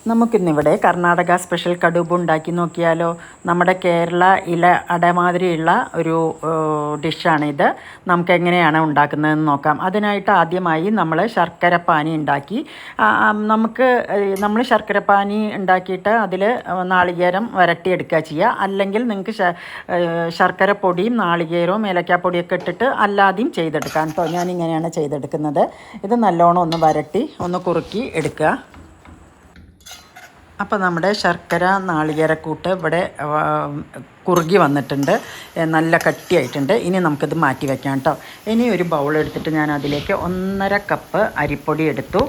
നമുക്കിന്നിവിടെ Karnataka special കടുബ് ഉണ്ടാക്കി നോക്കിയാലോ. നമ്മുടെ കേരള ഇല അടമാതിരിയുള്ള ഒരു ഡിഷാണിത്. നമുക്ക് എങ്ങനെയാണ് ഉണ്ടാക്കുന്നതെന്ന് നോക്കാം. അതിനായിട്ട് ആദ്യമായി നമ്മൾ ശർക്കരപ്പാനി ഉണ്ടാക്കി നമ്മൾ ശർക്കരപ്പാനി ഉണ്ടാക്കിയിട്ട് അതിൽ നാളികേരം വരട്ടിയെടുക്കുക ചെയ്യുക. അല്ലെങ്കിൽ നിങ്ങൾക്ക് ശർക്കര പൊടിയും നാളികേരവും ഏലക്കാപ്പൊടിയൊക്കെ ഇട്ടിട്ട് അല്ലാതെയും ചെയ്തെടുക്കാം കേട്ടോ. ഞാനിങ്ങനെയാണ് ചെയ്തെടുക്കുന്നത്. ഇത് നല്ലോണം ഒന്ന് വരട്ടി ഒന്ന് കുറുക്കി എടുക്കുക. അപ്പോൾ നമ്മുടെ ശർക്കര നാളികേരക്കൂട്ട് ഇവിടെ കുറുകി വന്നിട്ടുണ്ട്, നല്ല കട്ടിയായിട്ടുണ്ട്. ഇനി നമുക്കിത് മാറ്റി വയ്ക്കാം കേട്ടോ. ഇനി ഒരു ബൗൾ എടുത്തിട്ട് ഞാൻ അതിലേക്ക് 1.5 കപ്പ് അരിപ്പൊടി എടുത്തു.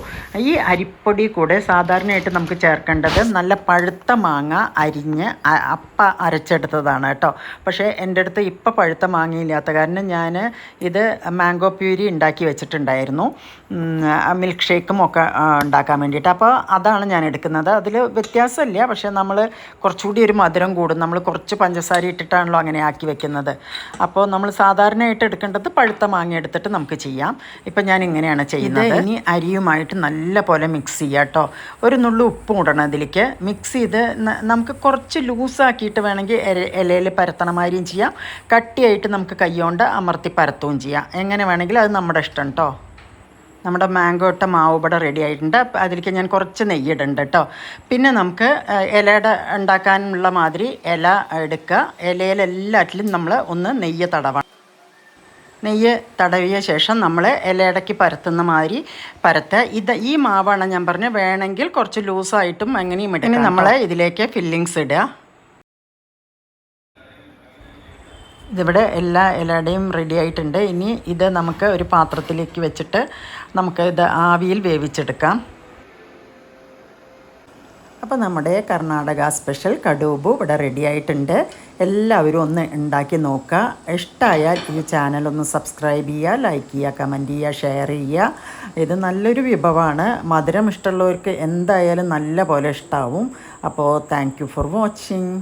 ഈ അരിപ്പൊടി കൂടെ സാധാരണയായിട്ട് നമുക്ക് ചേർക്കേണ്ടത് നല്ല പഴുത്ത മാങ്ങ അരിഞ്ഞ് അരച്ചെടുത്തതാണ് കേട്ടോ. പക്ഷേ എൻ്റെ അടുത്ത് ഇപ്പോൾ പഴുത്ത മാങ്ങയില്ലാത്ത കാരണം ഞാൻ ഇത് മാംഗോ പ്യൂരി ഉണ്ടാക്കി വെച്ചിട്ടുണ്ടായിരുന്നു, മിൽക്ക് ഷേക്കും ഒക്കെ ഉണ്ടാക്കാൻ വേണ്ടിയിട്ട്. അപ്പോൾ അതാണ് ഞാൻ എടുക്കുന്നത്. അതിൽ വ്യത്യാസമില്ല, പക്ഷേ നമ്മൾ കുറച്ചുകൂടി ഒരു മധുരം കൂടും. നമ്മൾ കുറച്ച് പഞ്ചസാര ഇട്ടിട്ടാണല്ലോ അങ്ങനെ ആക്കി വെക്കുന്നത്. അപ്പോൾ നമ്മൾ സാധാരണയായിട്ട് എടുക്കേണ്ടത് പഴുത്ത മാങ്ങ എടുത്തിട്ട് നമുക്ക് ചെയ്യാം. ഇപ്പം ഞാൻ ഇങ്ങനെയാണ് ചെയ്യുന്നത്. ഇനി അരിയുമായിട്ട് നല്ല പോലെ മിക്സ് ചെയ്യുക കേട്ടോ. ഒരു നുള്ളു ഉപ്പും ഇടണം അതിലേക്ക്. മിക്സ് ചെയ്ത് നമുക്ക് കുറച്ച് ലൂസാക്കിയിട്ട് വേണമെങ്കിൽ ഇലയിൽ പരത്തണമാതിരിയും ചെയ്യാം, കട്ടിയായിട്ട് നമുക്ക് കൈകൊണ്ട് അമർത്തി പരത്തുകയും ചെയ്യാം. എങ്ങനെ വേണമെങ്കിലും അത് നമ്മുടെ ഇഷ്ടം കേട്ടോ. നമ്മുടെ മാംഗോ ഇട്ട മാവ് ഇവിടെ റെഡി ആയിട്ടുണ്ട്. അതിലേക്ക് ഞാൻ കുറച്ച് നെയ്യ് ഇടുന്നുണ്ട് കേട്ടോ. പിന്നെ നമുക്ക് ഇലയുടെ ഉണ്ടാക്കാനുള്ള മാതിരി ഇല എടുക്കുക. ഇലയിലെല്ലാറ്റിലും നമ്മൾ ഒന്ന് നെയ്യ് തടവണം. നെയ്യ് തടവിയ ശേഷം നമ്മൾ ഇലയിടയ്ക്ക് പരത്തുന്ന മാതിരി പരത്തുക. ഈ മാവാണ് ഞാൻ പറഞ്ഞത്. വേണമെങ്കിൽ കുറച്ച് ലൂസായിട്ടും എങ്ങനെയും ഇടുക. ഇനി നമ്മൾ ഇതിലേക്ക് ഫില്ലിങ്സ് ഇടുക. ഇതിവിടെ എല്ലാ ഇലയുടെയും റെഡി ആയിട്ടുണ്ട്. ഇനി ഇത് നമുക്ക് ഒരു പാത്രത്തിലേക്ക് വെച്ചിട്ട് നമുക്ക് ഇത് ആവിയിൽ വേവിച്ചെടുക്കാം. അപ്പോൾ നമ്മുടെ കർണാടക സ്പെഷ്യൽ കടുബ് ഇവിടെ റെഡി ആയിട്ടുണ്ട്. എല്ലാവരും ഒന്ന് ഉണ്ടാക്കി നോക്കുക. ഇഷ്ടമായാൽ ഈ ചാനലൊന്ന് സബ്സ്ക്രൈബ് ചെയ്യുക, ലൈക്ക് ചെയ്യുക, കമൻറ്റ് ചെയ്യുക, ഷെയർ ചെയ്യുക. ഇത് നല്ലൊരു വിഭവമാണ്. മധുരം ഇഷ്ടമുള്ളവർക്ക് എന്തായാലും നല്ല പോലെ ഇഷ്ടമാവും. അപ്പോൾ താങ്ക് യു ഫോർ വാച്ചിങ്.